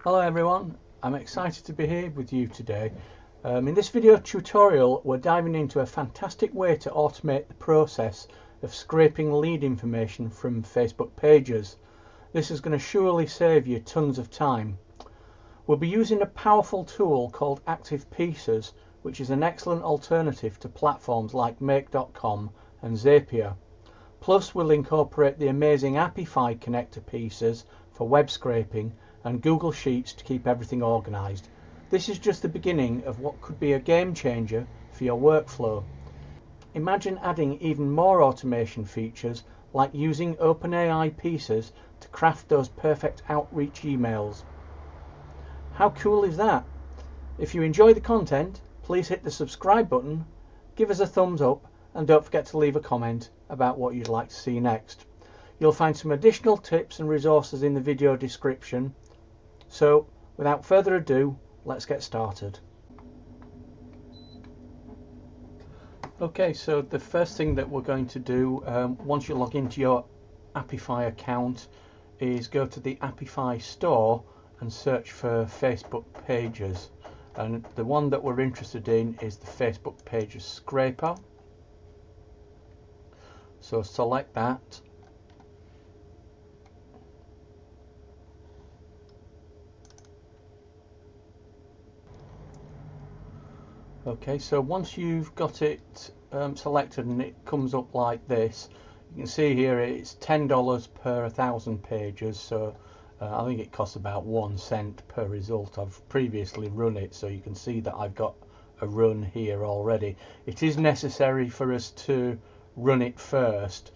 Hello everyone, I'm excited to be here with you today. In this video tutorial we're diving into a fantastic way to automate the process of scraping lead information from Facebook pages. This is going to surely save you tons of time. We'll be using a powerful tool called ActivePieces, which is an excellent alternative to platforms like Make.com and Zapier. Plus we'll incorporate the amazing Apify connector pieces for web scraping and Google Sheets to keep everything organised. This is just the beginning of what could be a game changer for your workflow. Imagine adding even more automation features like using OpenAI pieces to craft those perfect outreach emails. How cool is that? If you enjoy the content, please hit the subscribe button, give us a thumbs up, and don't forget to leave a comment about what you'd like to see next. You'll find some additional tips and resources in the video description. So, without further ado, let's get started. Okay, so the first thing that we're going to do once you log into your Apify account is go to the Apify store and search for Facebook pages. And the one that we're interested in is the Facebook pages scraper. So select that. Okay, so once you've got it selected and it comes up like this, you can see here it's $10 per 1,000 pages, so I think it costs about 1 cent per result. I've previously run it, so you can see that I've got a run here already. It is necessary for us to run it first,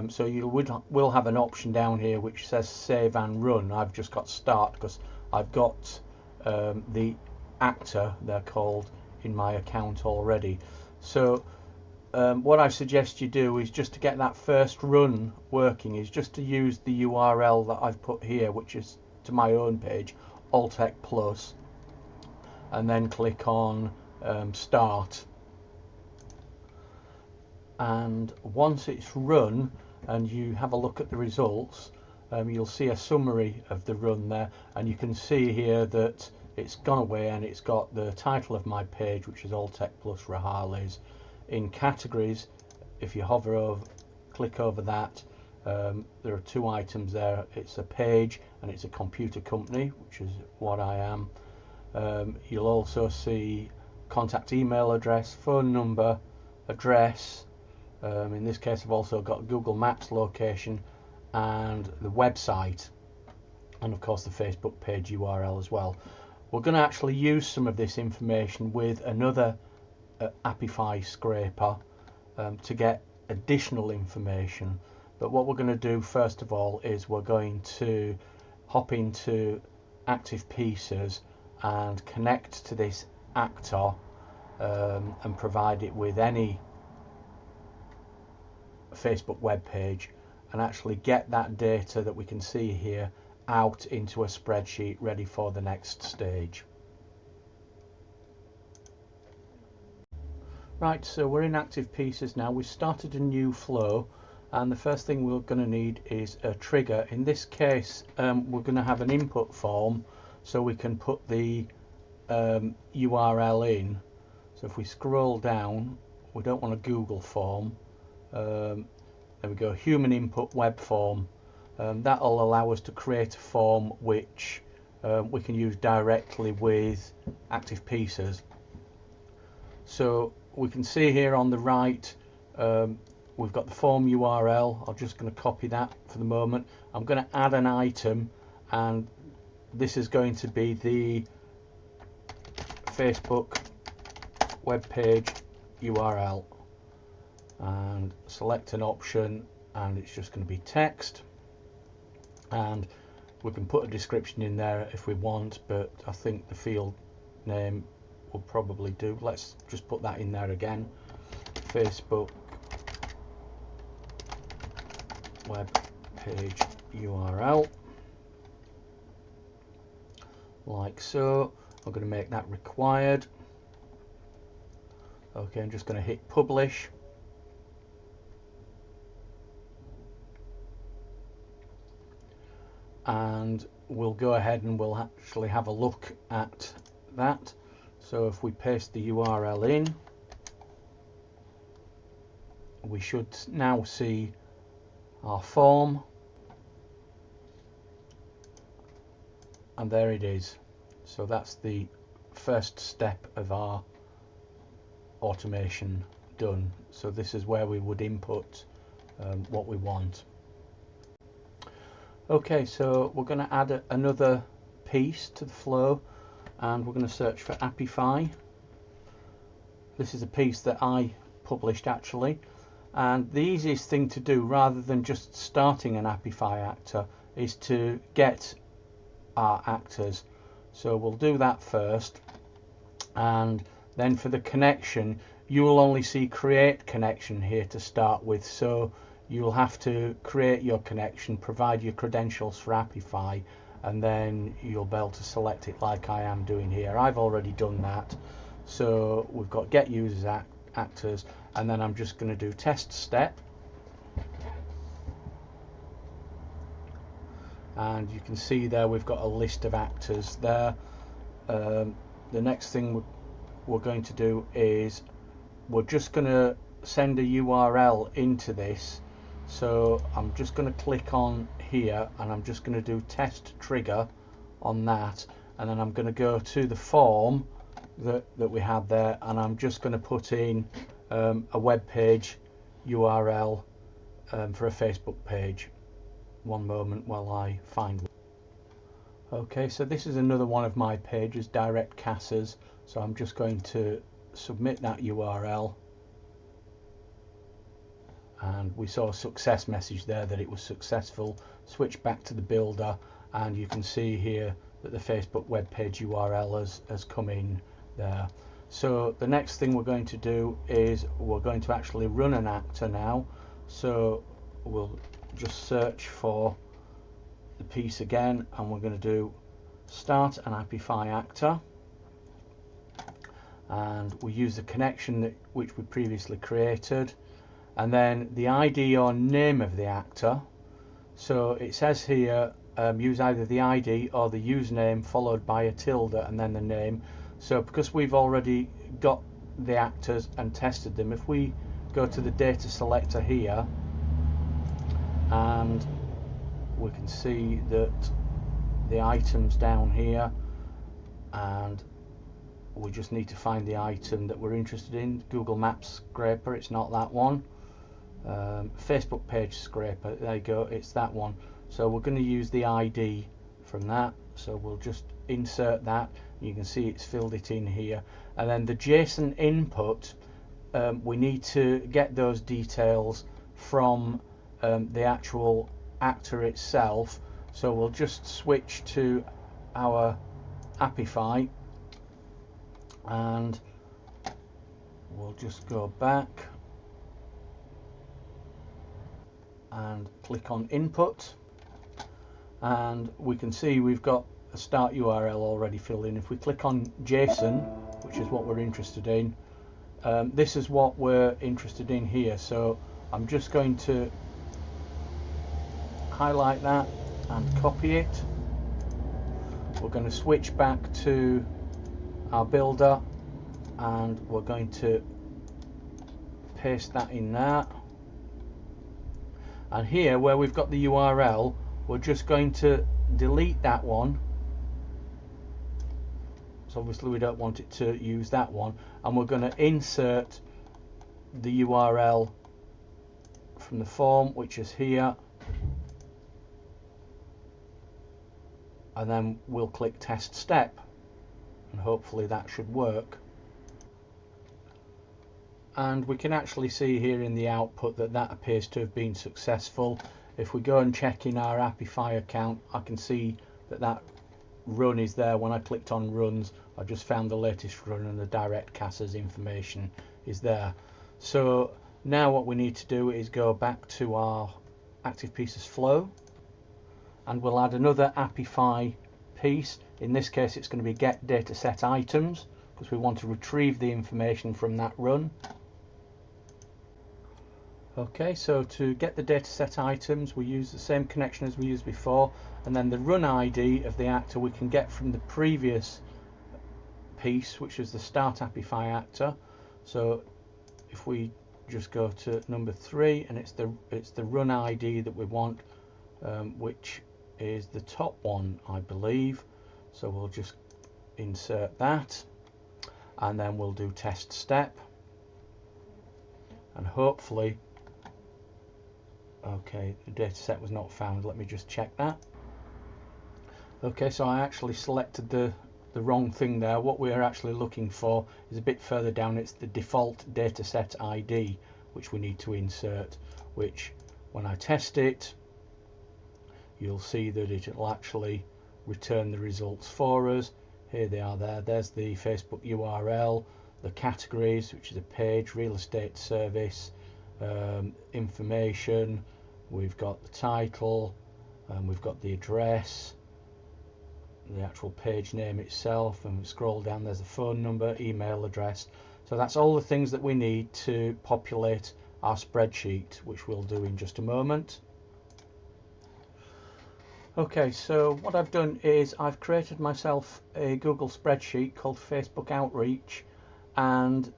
so you will have an option down here which says save and run. I've just got start because I've got the actor, they're called, in my account already. So what I suggest you do is just to get that first run working is just to use the URL that I've put here, which is to my own page, Altec Plus, and then click on start. And once it's run and you have a look at the results, you'll see a summary of the run there, and you can see here that it's gone away and it's got the title of my page, which is Altec Plus Rahali's. In categories, if you hover over, click over that, there are 2 items there. It's a page and it's a computer company, which is what I am. You'll also see contact email address, phone number, address. In this case I've also got Google Maps location and the website, and of course the Facebook page URL as well. We're going to actually use some of this information with another Apify scraper to get additional information. But what we're going to do first of all is we're going to hop into ActivePieces and connect to this actor and provide it with any Facebook web page and actually get that data that we can see here out into a spreadsheet ready for the next stage. Right, so we're in ActivePieces now. We've started a new flow, and the first thing we're going to need is a trigger. In this case we're going to have an input form so we can put the URL in. So if we scroll down, we don't want a Google form. There we go, human input web form. That'll allow us to create a form which we can use directly with ActivePieces. So we can see here on the right we've got the form URL. I'm just going to copy that for the moment. I'm going to add an item, and this is going to be the Facebook web page URL, and select an option, and it's just going to be text. And we can put a description in there if we want, but I think the field name will probably do. Let's just put that in there again. Facebook web page URL, like so. I'm going to make that required. Okay, I'm just going to hit publish. and we'll go ahead and we'll actually have a look at that. So if we paste the URL in, we should now see our form, and there it is. So that's the first step of our automation done. So this is where we would input what we want. Okay, so we're going to add another piece to the flow, and we're going to search for Apify. This is a piece that I published actually, and the easiest thing to do rather than just starting an Apify actor is to get our actors. So we'll do that first, and then for the connection you will only see create connection here to start with, so you'll have to create your connection, provide your credentials for Apify, and then you'll be able to select it like I am doing here. I've already done that. So we've got get users actors, and then I'm just going to do test step, and you can see there we've got a list of actors there. The next thing we're going to do is we're just going to send a URL into this. So I'm just going to click on here, and I'm just going to do test trigger on that, and then I'm going to go to the form that we had there, and I'm just going to put in a web page URL for a Facebook page. One moment while I find one. Okay, so this is another one of my pages, direct cassers. So I'm just going to submit that URL, and we saw a success message there that it was successful. Switch back to the builder, and you can see here that the Facebook web page URL has come in there. So the next thing we're going to do is we're going to actually run an actor now. So we'll just search for the piece again, and we're going to do start an Apify actor, and we use the connection which we previously created, and then the ID or name of the actor. So it says here use either the ID or the username followed by a tilde and then the name. So because we've already got the actors and tested them, if we go to the data selector here, and we can see that the items down here, and we just need to find the item that we're interested in. Google Maps scraper, it's not that one. Facebook page scraper, there you go, it's that one. So we're going to use the ID from that, so we'll just insert that. You can see it's filled it in here, and then the JSON input, we need to get those details from the actual actor itself. So we'll just switch to our Apify, and we'll just go back and click on input, and we can see we've got a start URL already filled in. If we click on JSON, which is what we're interested in, this is what we're interested in here. So I'm just going to highlight that and copy it. We're going to switch back to our builder, and we're going to paste that in there. And here where we've got the URL, we're just going to delete that one. So obviously we don't want it to use that one, and we're going to insert the URL from the form, which is here, and then we'll click test step, and hopefully that should work. And we can actually see here in the output that that appears to have been successful. If we go and check in our Apify account, I can see that that run is there. When I clicked on runs, I just found the latest run, and the direct cassers information is there. So now what we need to do is go back to our ActivePieces flow, and we'll add another Apify piece. In this case it's going to be get dataset items, because we want to retrieve the information from that run. Okay, so to get the dataset items, we use the same connection as we used before, and then the run ID of the actor we can get from the previous piece, which is the start Apify actor. So if we just go to number 3, and it's the run ID that we want, which is the top one, I believe. So we'll just insert that, and then we'll do test step, and hopefully, okay, the data set was not found. Let me just check that. Okay, so I actually selected the wrong thing there. What we are actually looking for is a bit further down. It's the default dataset ID which we need to insert, which when I test it, you'll see that it will actually return the results for us. Here they are there. There's the Facebook URL, the categories, which is a page, real estate service, information, we've got the title, and we've got the address, the actual page name itself, and we scroll down, there's the phone number, email address. So that's all the things that we need to populate our spreadsheet, which we'll do in just a moment. Okay, so what I've done is I've created myself a Google spreadsheet called Facebook Outreach, and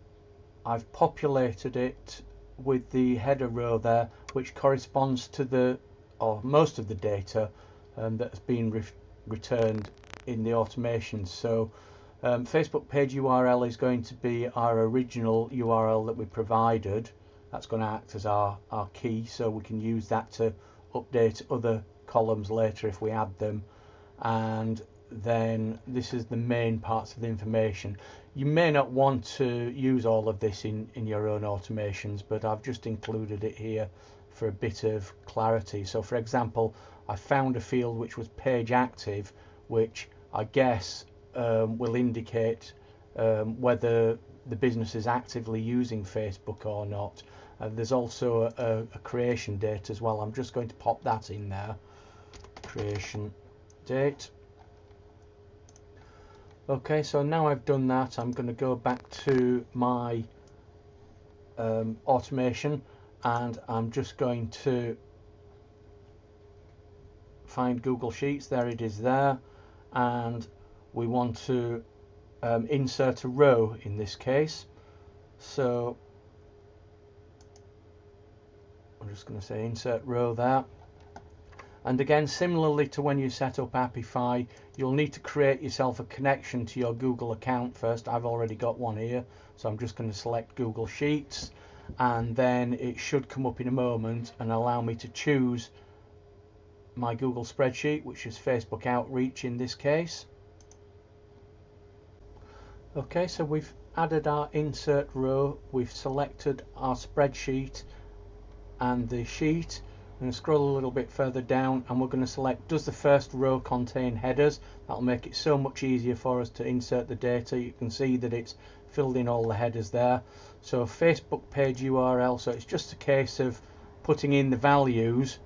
I've populated it with the header row there, which corresponds to most of the data that has been returned in the automation. So Facebook page URL is going to be our original URL that we provided. That's going to act as our key, so we can use that to update other columns later if we add them. And then this is the main parts of the information. You may not want to use all of this in your own automations, but I've just included it here for a bit of clarity. So for example, I found a field which was page active, which I guess will indicate whether the business is actively using Facebook or not. There's also a creation date as well. I'm just going to pop that in there, creation date. Okay, so now I've done that, I'm going to go back to my automation, and I'm just going to find Google Sheets. There it is there, and we want to insert a row in this case. So I'm just going to say insert row there. And again, similarly to when you set up Apify, you'll need to create yourself a connection to your Google account first. I've already got one here, so I'm just going to select Google Sheets, and then it should come up in a moment and allow me to choose my Google spreadsheet, which is Facebook Outreach in this case. Okay, so we've added our insert row, we've selected our spreadsheet and the sheet. I'm going to scroll a little bit further down, and we're going to select, does the first row contain headers? That'll make it so much easier for us to insert the data. You can see that it's filled in all the headers there. So Facebook page URL, so it's just a case of putting in the values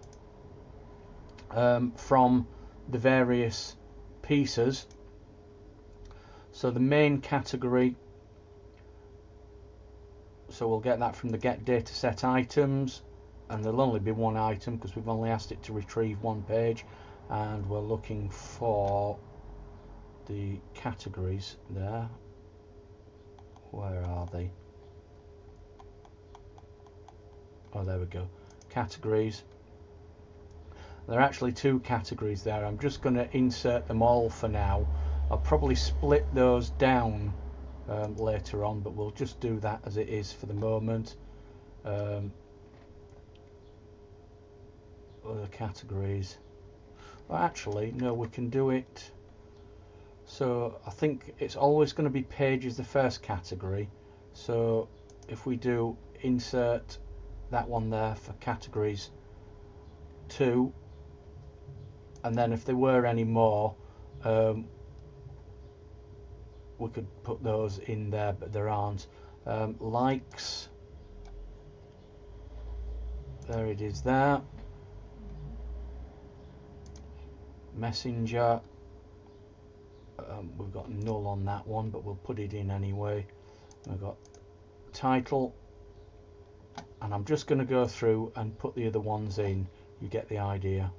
from the various pieces. So the main category, so we'll get that from the get dataset items, and there'll only be one item because we've only asked it to retrieve one page, and we're looking for the categories there. Where are they? Oh, there we go, categories. There are actually two categories there. I'm just going to insert them all for now. I'll probably split those down later on, but we'll just do that as it is for the moment. Other categories, well, actually no, we can do it. So I think it's always going to be pages the first category, so if we do insert that one there for categories 2, and then if there were any more we could put those in there, but there aren't. Likes, there it is there. Messenger, we've got null on that one, but we'll put it in anyway. We've got title, and I'm just going to go through and put the other ones in. You get the idea.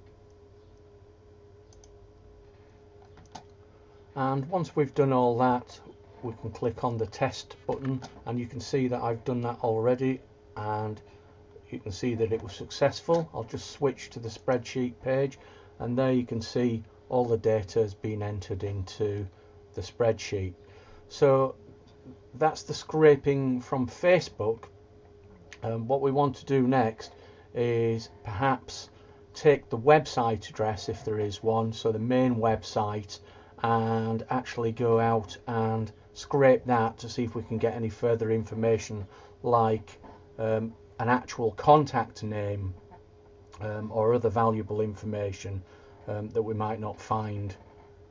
And once we've done all that, we can click on the test button, and you can see that I've done that already, and you can see that it was successful. I'll just switch to the spreadsheet page, and there you can see all the data has been entered into the spreadsheet. So that's the scraping from Facebook. What we want to do next is perhaps take the website address, if there is one, so the main website, and actually go out and scrape that to see if we can get any further information, like an actual contact name or other valuable information that we might not find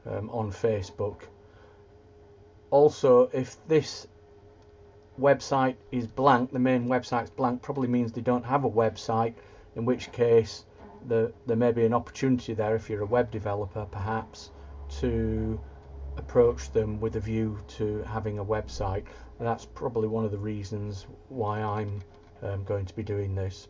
on Facebook. Also, if this website is blank, the main website's blank, probably means they don't have a website, in which case there may be an opportunity there, if you're a web developer perhaps, to approach them with a view to having a website. And that's probably one of the reasons why I'm going to be doing this.